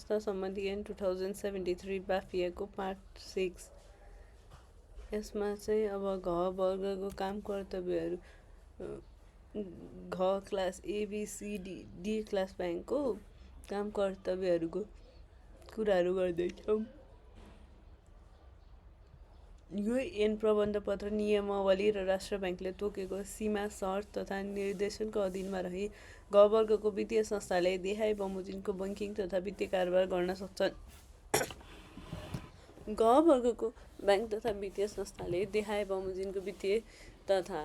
संस्था सम्बन्धी ऐन 2073 बाफियाको पार्ट 6। यसमा चाहिँ अब घ वर्गको काम कर्तव्यहरू घ क्लास एबिसिडी डी क्लास ब्याङ्कको काम कर्तव्यहरूको कुराहरू गर्दैछौँ। यो ऐन प्रबन्धपत्र नियमावली र राष्ट्र ब्याङ्कले तोकेको सीमा शर्त तथा निर्देशनको अधीनमा रही घ वर्गको वित्तीय संस्थाले देहाय बमोजिमको बैङ्किङ तथा वित्तीय कारोबार गर्न सक्छन्। घ वर्गको ब्याङ्क तथा वित्तीय संस्थाले देहाय बमोजिमको वित्तीय तथा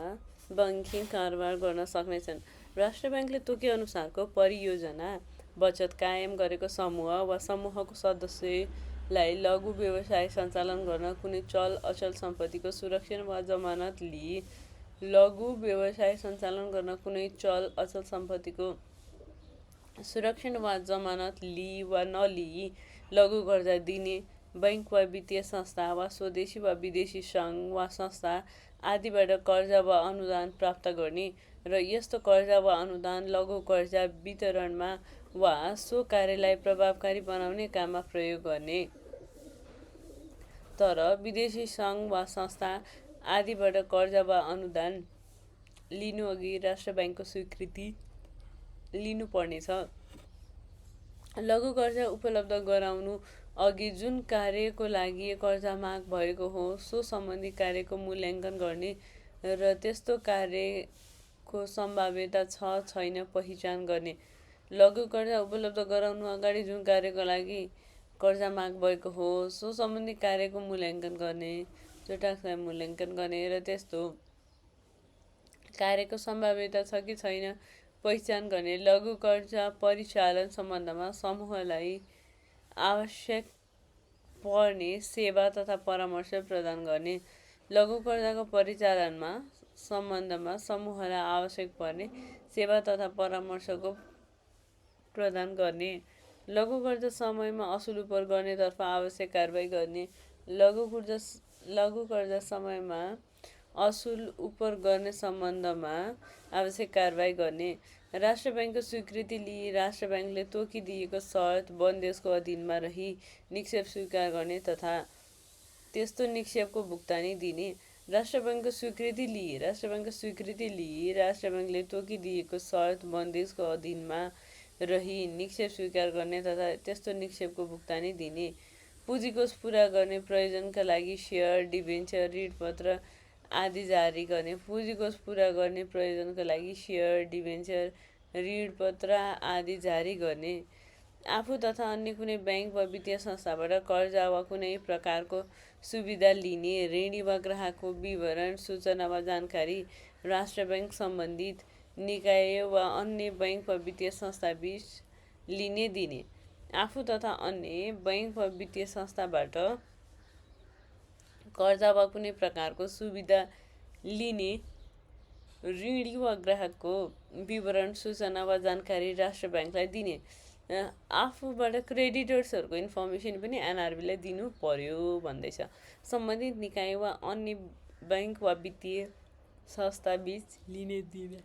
बैङ्किङ कारोबार गर्न सक्नेछन्। राष्ट्र ब्याङ्कले तोके अनुसारको परियोजना बचत कायम गरेको समूह वा समूहको सदस्यलाई लघु व्यवसाय सञ्चालन गर्न कुनै चल अचल सम्पत्तिको सुरक्षण वा जमानत लिई लघु व्यवसाय सञ्चालन गर्न कुनै चल अचल सम्पत्तिको सुरक्षण वा जमानत लिई वा नलिई लघु कर्जा दिने बैङ्क वा वित्तीय संस्था वा स्वदेशी वा विदेशी सङ्घ वा संस्था आदिबाट कर्जा वा अनुदान प्राप्त गर्ने र यस्तो कर्जा वा अनुदान लघु कर्जा वितरणमा वा सो कार्यलाई प्रभावकारी बनाउने काममा प्रयोग गर्ने। तर विदेशी सङ्घ वा संस्था आदिबाट कर्जा वा अनुदान लिनुअघि राष्ट्र ब्याङ्कको स्वीकृति लिनुपर्नेछ। लघु कर्जा उपलब्ध गराउनु अघि जुन कार्यको लागि कर्जा माग भएको हो सो सम्बन्धी कार्यको मूल्याङ्कन गर्ने र त्यस्तो कार्यको सम्भाव्यता छ छैन पहिचान गर्ने। लघु कर्जा उपलब्ध गराउनु अगाडि जुन कार्यको लागि कर्जा माग भएको हो सो सम्बन्धी कार्यको मूल्याङ्कन गर्ने, चटाकलाई मूल्याङ्कन गर्ने र त्यस्तो कार्यको सम्भाव्यता छ कि छैन पहिचान गर्ने। लघु कर्जा परिचालन सम्बन्धमा समूहलाई आवश्यक पर्ने सेवा तथा परामर्श प्रदान गर्ने। लघु कर्जाको परिचालनमा सम्बन्धमा समूहलाई आवश्यक पर्ने सेवा तथा परामर्शको प्रदान गर्ने। लघु कर्जा समयमा असुल उपर गर्नेतर्फ आवश्यक कारबाही गर्ने। लघु कर्जा समयमा असुल उपर गर्ने सम्बन्धमा आवश्यक कारबाही गर्ने। राष्ट्र ब्याङ्कको स्वीकृति लिई राष्ट्र ब्याङ्कले तोकिदिएको शर्त बन्देजको अधीनमा रही निक्षेप स्वीकार गर्ने तथा त्यस्तो निक्षेपको भुक्तानी दिने। राष्ट्र ब्याङ्कको स्वीकृति लिई राष्ट्र ब्याङ्कले तोकिदिएको शर्त बन्देजको अधीनमा रही निक्षेप स्वीकार गर्ने तथा त्यस्तो निक्षेपको भुक्तानी दिने। पुँजीकोष पुरा गर्ने प्रयोजनका लागि सेयर, डिबेन्चर, ऋणपत्र आदि जारी गर्ने। पुँजीकोष पुरा गर्ने प्रयोजनका लागि सेयर, डिबेन्चर, ऋणपत्र आदि जारी गर्ने। आफू तथा अन्य कुनै ब्याङ्क वा वित्तीय संस्थाबाट कर्जा वा कुनै प्रकारको सुविधा लिने ऋणी वा ग्राहकको विवरण, सूचना वा जानकारी राष्ट्र ब्याङ्क सम्बन्धित निकाय वा अन्य ब्याङ्क वा वित्तीय संस्थाबीच लिने दिने। आफू तथा अन्य ब्याङ्क वा वित्तीय संस्थाबाट कर्जा वा कुनै प्रकारको सुविधा लिने ऋणी वा ग्राहकको विवरण, सूचना वा जानकारी राष्ट्र ब्याङ्कलाई दिने। आफूबाट क्रेडिटर्सहरूको इन्फर्मेसन पनि एनआरबीलाई दिनु पर्यो भन्दैछ। सम्बन्धित निकाय वा अन्य ब्याङ्क वा वित्तीय संस्थाबीच लिने दिने।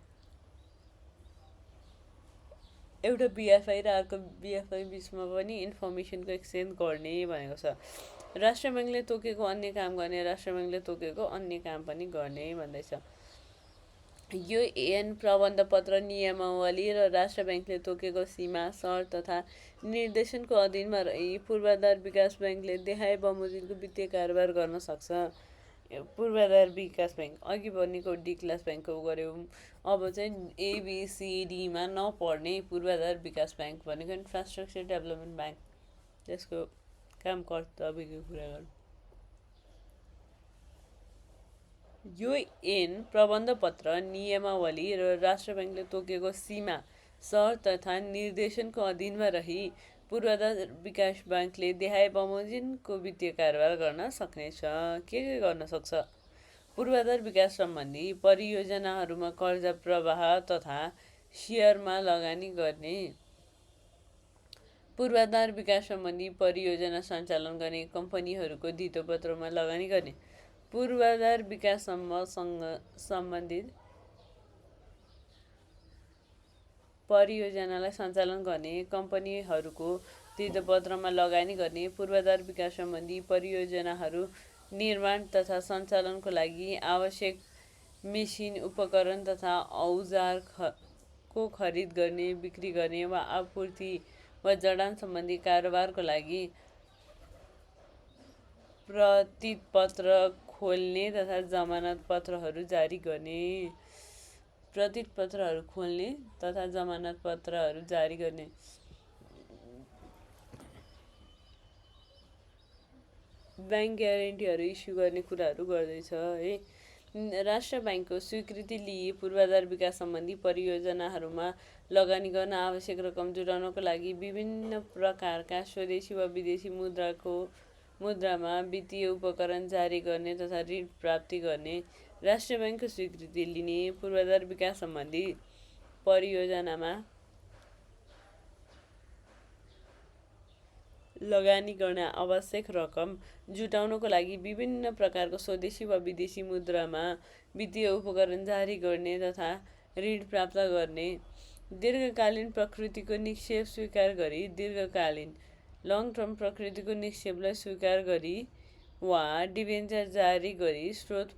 एउटा बिएफआई र अर्को बिएफआई बिचमा पनि इन्फर्मेसनको एक्सचेन्ज गर्ने भनेको छ। राष्ट्र ब्याङ्कले तोकेको अन्य काम गर्ने, राष्ट्र ब्याङ्कले तोकेको अन्य काम पनि गर्ने भन्दैछ। यो ऐन प्रबन्धपत्र नियमावली र राष्ट्र ब्याङ्कले तोकेको सीमा शर्त तथा निर्देशनको अधीनमा रही पूर्वाधार विकास ब्याङ्कले देहाय बमोजिमको वित्तीय कारोबार गर्न सक्छ। पूर्वाधार विकास ब्याङ्क अघि भनेको डी क्लास ब्याङ्कको गऱ्यौँ। अब चाहिँ एबिसिडीमा नपर्ने पूर्वाधार विकास ब्याङ्क भनेको इन्फ्रास्ट्रक्चर डेभलपमेन्ट ब्याङ्क, त्यसको काम कर्तव्यको कुरा गरौँ। यो ऐन प्रबन्धपत्र नियमावली र राष्ट्र ब्याङ्कले तोकेको सीमा शर्त तथा निर्देशनको अधीनमा रही पूर्वाधार विकास ब्याङ्कले देहाय बमोजिमको वित्तीय कारोबार गर्न सक्नेछ। के गर्न सक्छ? पूर्वाधार विकास सम्बन्धी परियोजनाहरूमा कर्जा प्रवाह तथा सेयरमा लगानी गर्ने। पूर्वाधार विकास सम्बन्धी परियोजना सञ्चालन गर्ने कम्पनीहरूको धितोपत्रमा लगानी गर्ने। पूर्वाधार विकाससँग सम्बन्धित परियोजनालाई सञ्चालन गर्ने कम्पनीहरूको तीर्थपत्रमा लगानी गर्ने पूर्वाधार विकास सम्बन्धी परियोजनाहरू निर्माण तथा सञ्चालनको लागि आवश्यक मेसिन उपकरण तथा औजारको खरिद गर्ने, बिक्री गर्ने वा आपूर्ति वा जडान सम्बन्धी कारोबारको लागि प्रतिपत्र खोल्ने तथा जमानत पत्रहरू जारी गर्ने। प्रतिपत्रहरू खोल्ने तथा जमानत पत्रहरू जारी गर्ने। ब्याङ्क ग्यारेन्टीहरू इस्यु गर्ने कुराहरू गर्दैछ है। राष्ट्र ब्याङ्कको स्वीकृति लिए पूर्वाधार विकास सम्बन्धी परियोजनाहरूमा लगानी गर्न आवश्यक रकम जुटाउनको लागि विभिन्न प्रकारका स्वदेशी वा विदेशी मुद्रामा वित्तीय उपकरण जारी गर्ने तथा ऋण प्राप्ति गर्ने। राष्ट्र ब्याङ्कको स्वीकृति लिने पूर्वाधार विकास सम्बन्धी परियोजनामा लगानी गर्न आवश्यक रकम जुटाउनको लागि विभिन्न प्रकारको स्वदेशी वा विदेशी मुद्रामा वित्तीय उपकरण जारी गर्ने तथा ऋण प्राप्त गर्ने। दीर्घकालीन प्रकृतिको निक्षेप स्वीकार गरी दीर्घकालीन लङ टर्म प्रकृतिको निक्षेपलाई स्वीकार गरी वा डिबेन्चर जारी गरी स्रोत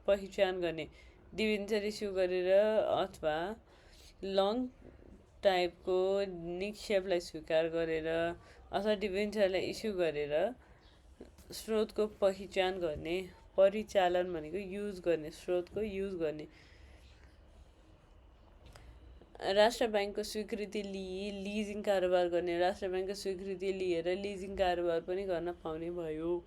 पहिचान गर्ने। डिबेन्चर इस्यु गरेर अथवा लङ टाइपको निक्षेपलाई स्वीकार गरेर अथवा डिबेन्चरलाई इस्यु गरेर स्रोतको पहिचान गर्ने। परिचालन भनेको युज गर्ने, स्रोतको युज गर्ने। राष्ट्र ब्याङ्कको स्वीकृति लिए लिजिङ कारोबार गर्ने। राष्ट्र ब्याङ्कको स्वीकृति लिएर लिजिङ कारोबार पनि गर्न पाउने भयो।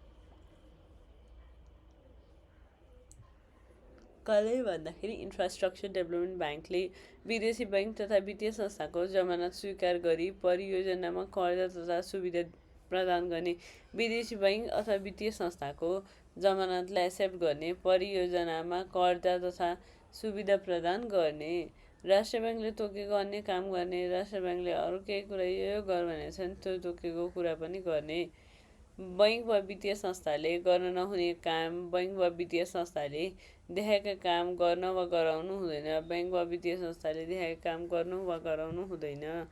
कसले भन्दाखेरि इन्फ्रास्ट्रक्चर डेभलपमेन्ट ब्याङ्कले विदेशी ब्याङ्क तथा वित्तीय संस्थाको जमानत स्वीकार गरी परियोजनामा कर्जा तथा सुविधा प्रदान गर्ने। विदेशी ब्याङ्क अथवा वित्तीय संस्थाको जमानतलाई एक्सेप्ट गर्ने, परियोजनामा कर्जा तथा सुविधा प्रदान गर्ने। राष्ट्र ब्याङ्कले तोकेको अन्य काम गर्ने। राष्ट्र ब्याङ्कले अरू केही कुरा यो गर भनेको छ नि त्यो तोकेको कुरा पनि गर्ने। बैङ्क वा वित्तीय संस्थाले गर्न नहुने काम बैङ्क वा वित्तीय संस्थाले देखाएका काम गर्न वा गराउनु हुँदैन। बैङ्क वा वित्तीय संस्थाले देखाएका काम गर्नु वा गराउनु हुँदैन।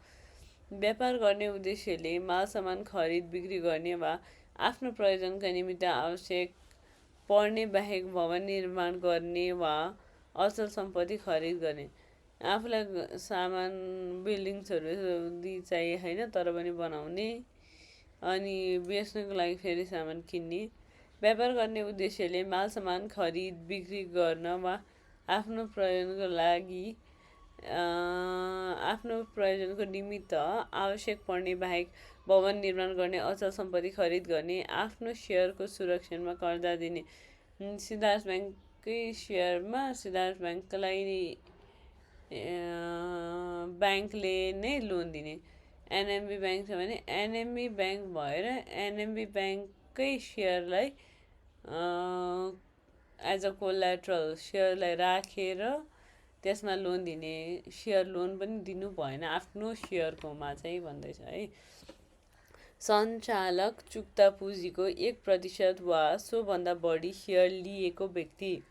व्यापार गर्ने उद्देश्यले माल सामान खरिद बिक्री गर्ने वा आफ्नो प्रयोजनका निमित्त आवश्यक पर्ने बाहेक भवन निर्माण गर्ने वा अचल सम्पत्ति खरिद गर्ने। आफूलाई सामान बिल्डिङ्सहरू चाहिए होइन तर पनि बनाउने अनि बेच्नको लागि फेरि सामान किन्ने। व्यापार गर्ने उद्देश्यले माल सामान खरिद बिक्री गर्न वा आफ्नो प्रयोजनको निमित्त आवश्यक पर्ने बाहेक भवन निर्माण गर्ने, अचल सम्पत्ति खरिद गर्ने, आफ्नो सेयरको सुरक्षामा कर्जा दिने। सिद्धार्थ ब्याङ्ककै सेयरमा सिद्धार्थ ब्याङ्कले नै लोन दिने। एनएमबी ब्याङ्क छ भने एनएमबी ब्याङ्क भएर एनएमबी ब्याङ्ककै सेयरलाई एज अ कोल्याट्रल सेयरलाई राखेर त्यसमा लोन दिने। सेयर लोन पनि दिनु भएन आफ्नो सेयरकोमा चाहिँ भन्दैछ है। सञ्चालक चुक्ता पुँजीको 1% वा सोभन्दा बढी सेयर लिएको व्यक्ति।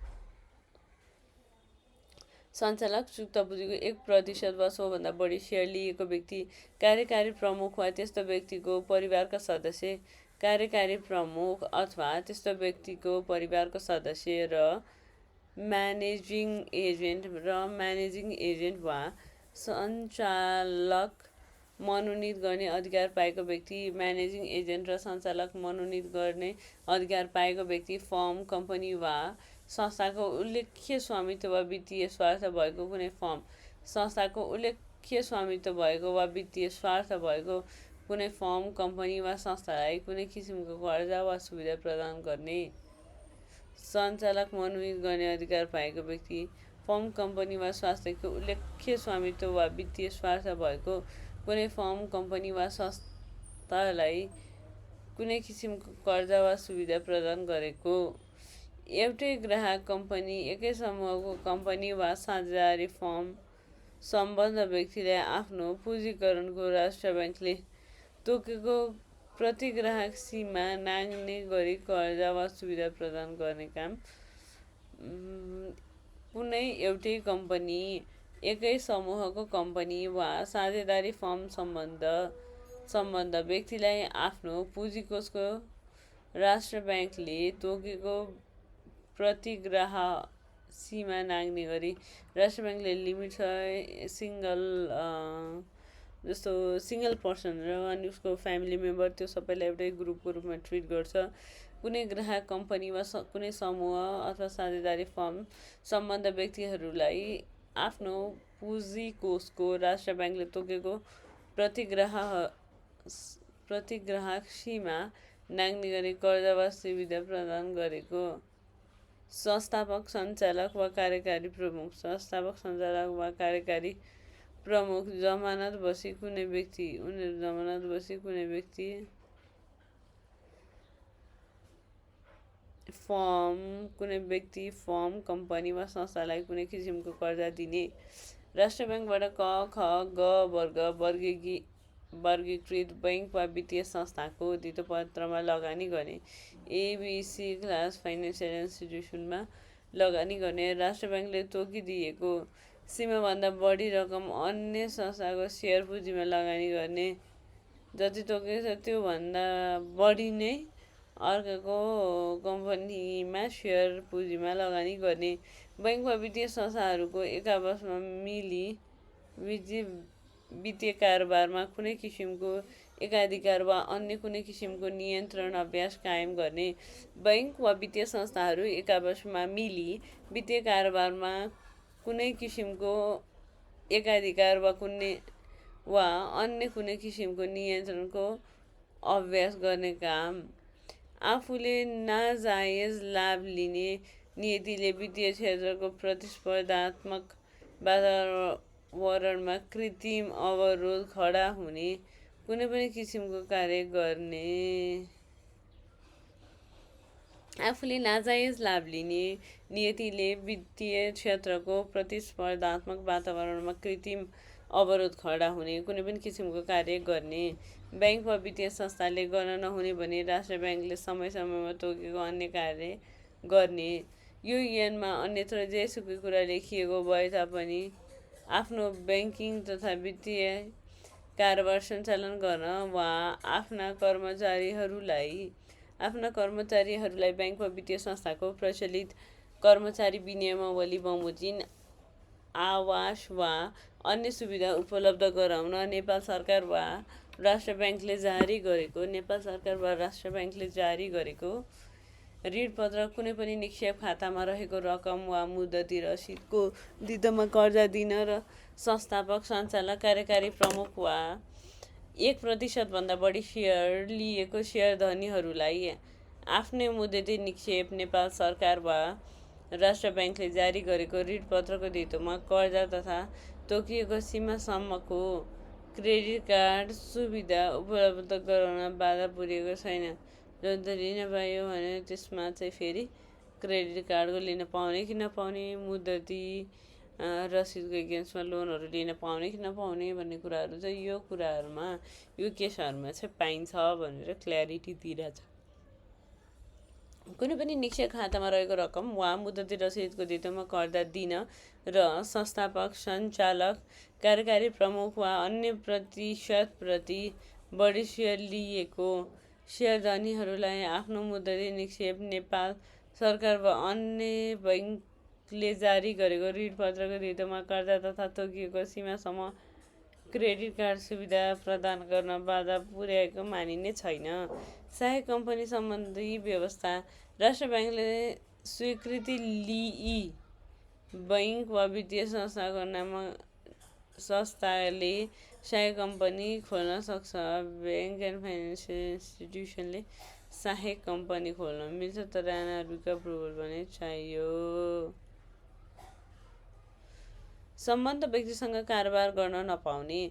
सञ्चालक चुक्ता पुँजीको 1% वा सोभन्दा बढी सेयर लिएको व्यक्ति, कार्यकारी प्रमुख वा त्यस्तो व्यक्तिको परिवारका सदस्य, कार्यकारी प्रमुख अथवा त्यस्तो व्यक्तिको परिवारको सदस्य र म्यानेजिङ एजेन्ट वा सञ्चालक मनोनित गर्ने अधिकार पाएको व्यक्ति। म्यानेजिङ एजेन्ट र सञ्चालक मनोनित गर्ने अधिकार पाएको व्यक्ति फर्म, कम्पनी वा संस्थाको उल्लेख्य स्वामित्व वा वित्तीय स्वार्थ भएको कुनै फर्म, संस्थाको उल्लेख्य स्वामित्व भएको वा वित्तीय स्वार्थ भएको कुनै फर्म, कम्पनी वा संस्थालाई कुनै किसिमको कर्जा वा सुविधा प्रदान गर्ने। सञ्चालक मनोनित गर्ने अधिकार पाएको व्यक्ति फर्म, कम्पनी वा संस्थाको उल्लेख्य स्वामित्व वा वित्तीय स्वार्थ भएको कुनै फर्म, कम्पनी वा संस्थालाई कुनै किसिमको कर्जा वा सुविधा प्रदान गरेको। एउटै ग्राहक कम्पनी, एकै समूहको कम्पनी वा साझेदारी फर्म सम्बद्ध व्यक्तिलाई आफ्नो पुँजीकरणको राष्ट्र ब्याङ्कले तोकेको प्रति ग्राहक सीमा नाघ्ने गरी कर्जा वा सुविधा प्रदान गर्ने काम। कुनै एउटै कम्पनी, एकै समूहको कम्पनी वा साझेदारी फर्म सम्बद्ध सम्बन्ध व्यक्तिलाई आफ्नो पुँजीकोषको राष्ट्र ब्याङ्कले तोकेको प्रतिग्राह सीमा नाग्ने गरी राष्ट्र ब्याङ्कले लिमिट जस्तो सिङ्गल पर्सन र अनि उसको फ्यामिली मेम्बर त्यो सबैलाई एउटै ग्रुपको रूपमा ट्रिट गर्छ। कुनै ग्राहक कम्पनी वा कुनै समूह अथवा साझेदारी फर्म सम्बन्ध व्यक्तिहरूलाई आफ्नो पुँजी कोषको राष्ट्र ब्याङ्कले तोकेको प्रतिग्राहक सीमा नाग्ने गरी कर्जा वा सुविधा प्रदान गरेको। संस्थापक सञ्चालक वा कार्यकारी प्रमुख जमानत बसी कुनै व्यक्ति फर्म कम्पनी वा संस्थालाई कुनै किसिमको कर्जा दिने। राष्ट्र ब्याङ्कबाट क ख ग वर्गीकृत बैङ्क वा वित्तीय संस्थाको धितोपत्रमा लगानी गर्ने। एबिसी क्लास फाइनेन्सियल इन्स्टिट्युसनमा लगानी गर्ने। राष्ट्र ब्याङ्कले तोकिदिएको सीमाभन्दा बढी रकम अन्य संस्थाको सेयर पुँजीमा लगानी गर्ने। जति तोकेको छ त्योभन्दा बढी नै अर्काको कम्पनीमा सेयर पुँजीमा लगानी गर्ने। बैङ्क वा वित्तीय संस्थाहरूको एकापसमा मिली वित्तीय कारोबारमा कुनै किसिमको एकाधिकार वा अन्य कुनै किसिमको नियन्त्रण अभ्यास कायम गर्ने। बैङ्क वा वित्तीय संस्थाहरू एकापसमा मिली वित्तीय कारोबारमा कुनै किसिमको एकाधिकार वा अन्य कुनै किसिमको नियन्त्रणको अभ्यास गर्ने काम। आफूले नाजायज लाभ लिने नीतिले वित्तीय क्षेत्रको प्रतिस्पर्धात्मक वातावरणमा कृत्रिम अवरोध खडा हुने कुनै पनि किसिमको कार्य गर्ने। आफूले नाजायज लाभ लिने नीतिले वित्तीय क्षेत्रको प्रतिस्पर्धात्मक वातावरणमा कृत्रिम अवरोध खडा हुने कुनै पनि किसिमको कार्य गर्ने। बैङ्क वा वित्तीय संस्थाले गर्न नहुने भने राष्ट्र ब्याङ्कले समय समयमा तोकेको अन्य कार्य गर्ने। यो ऐनमा अन्यत्र जेसुकै कुरा लेखिएको भए तापनि आफ्नो ब्याङ्किङ तथा वित्तीय कारोबार सञ्चालन गर्न वा आफ्ना कर्मचारीहरूलाई बैङ्क वा वित्तीय संस्थाको प्रचलित कर्मचारी विनियमावली बमोजिम आवास वा अन्य सुविधा उपलब्ध गराउन नेपाल सरकार वा राष्ट्र ब्याङ्कले जारी गरेको ऋणपत्र कुनै पनि निक्षेप खातामा रहेको रकम वा मुद्दती रसिदको धितोमा कर्जा दिन र संस्थापक सञ्चालक कार्यकारी प्रमुख वा 1% भन्दा बढी सेयर लिएको सेयरधनीहरूलाई आफ्नै मुद्दती निक्षेप नेपाल सरकार वा राष्ट्र ब्याङ्कले जारी गरेको ऋणपत्रको धितोमा कर्जा तथा तोकिएको सीमासम्मको क्रेडिट कार्ड सुविधा उपलब्ध गराउन बाधा पुर्याएको छैन। जुन त लिन पाइयो भने त्यसमा चाहिँ फेरि क्रेडिट कार्डको लिन पाउने कि नपाउने, मुद्दती रसिदको एगेन्स्टमा लोनहरू लिन पाउने कि नपाउने भन्ने कुराहरू चाहिँ यो केसहरूमा चाहिँ पाइन्छ भनेर क्ल्यारिटी दिइरहेछ। कुनै पनि निक्षेप खातामा रहेको रकम वा मुद्दती रसिदको धितोमा कर्जा दिन र संस्थापक सञ्चालक कार्यकारी प्रमुख वा अन्य प्रतिशत प्रति बढी सेयर लिएको सेयरधनीहरूलाई आफ्नो मुद्दती निक्षेप नेपाल सरकार वा अन्य बैङ्कले जारी गरेको ऋणपत्रको धितोमा कर्जा तथा तोकिएको सीमासम्म क्रेडिट कार्ड सुविधा प्रदान गर्न बाधा पुर्याएको मानिने छैन। सहायक कम्पनी सम्बन्धी व्यवस्था। राष्ट्र ब्याङ्कले स्वीकृति लिई बैङ्क वा वित्तीय संस्थाले सहायक कम्पनी खोल्न सक्छ। ब्याङ्क एन्ड फाइनेन्सियल इन्स्टिट्युसनले सहायक कम्पनी खोल्न मिल्छ तर एनआरबीको अप्रुभल भने चाहियो। सम्बन्ध व्यक्तिसँग कारोबार गर्न नपाउने।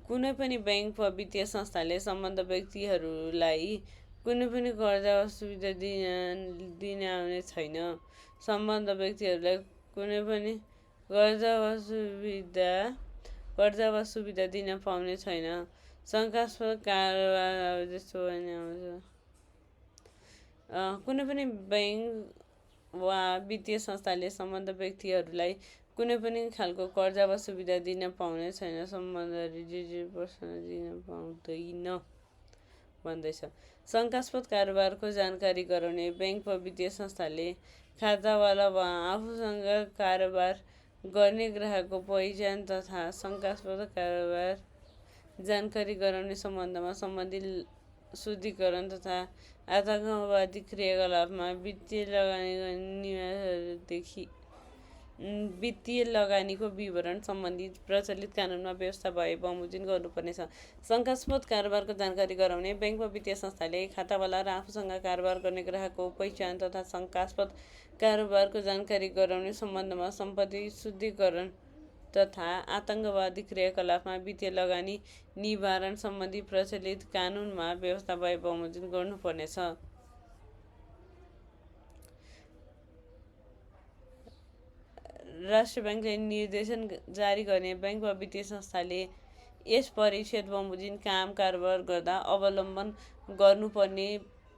कुनै पनि बैङ्क वा वित्तीय संस्थाले सम्बन्ध व्यक्तिहरूलाई कुनै पनि कर्जा वा सुविधा दिन आउने छैन। सम्बन्ध व्यक्तिहरूलाई कुनै पनि कर्जा वा सुविधा दिन पाउने छैन। शङ्कास्पद कारोबार जस्तो आउँछ। कुनै पनि बैङ्क वा वित्तीय संस्थाले सम्बन्ध व्यक्तिहरूलाई कुनै पनि खालको कर्जा वा सुविधा दिन पाउने छैन, सम्बन्ध रिजिड पर्सन दिन पाउँदैन भन्दैछ। शङ्कास्पद कारोबारको जानकारी गराउने बैंक वा वित्तीय संस्थाले खातावाला वा आफूसँग कारोबार गर्ने ग्राहकको पहिचान तथा शङ्कास्पद कारोबार जानकारी गराउने सम्बन्धमा सम्बन्धित शुद्धिकरण तथा आतंकवादी क्रियाकलापमा वित्तीय लगानीको विवरण सम्बन्धी प्रचलित कानुनमा व्यवस्था भए बमोजिम गर्नुपर्नेछ। शङ्कास्पद कारोबारको जानकारी गराउने बैंक वा वित्तीय संस्थाले खातावाला र आफूसँग कारोबार गर्ने ग्राहकको पहिचान तथा शङ्कास्पद कारोबारको जानकारी गराउने सम्बन्धमा सम्पत्ति शुद्धिकरण तथा आतंकवादी क्रियाकलापमा वित्तीय लगानी निवारण सम्बन्धी प्रचलित कानुनमा व्यवस्था भए बमोजिम गर्नुपर्नेछ। राष्ट्रिय ब्याङ्कले निर्देशन जारी गर्ने बैंक वा वित्तीय संस्थाले यस परिच्छेद बमोजिम काम कारोबार गर्दा अवलम्बन गर्नुपर्ने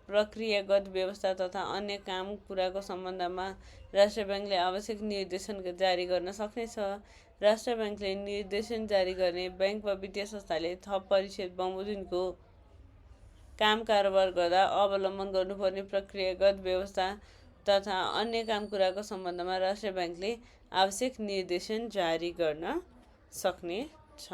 प्रक्रियागत व्यवस्था तथा अन्य काम कुराको सम्बन्धमा राष्ट्रिय ब्याङ्कले आवश्यक निर्देशन जारी गर्न सक्नेछ। राष्ट्रिय ब्याङ्कले निर्देशन जारी गर्ने बैंक वा वित्तीय संस्थाले थप परिच्छेद बमोजिमको काम कारोबार गर्दा अवलम्बन गर्नुपर्ने प्रक्रियागत व्यवस्था तथा अन्य काम कुराको सम्बन्धमा राष्ट्रिय ब्याङ्कले आवश्यक निर्देशन जारी गर्न सक्नेछ।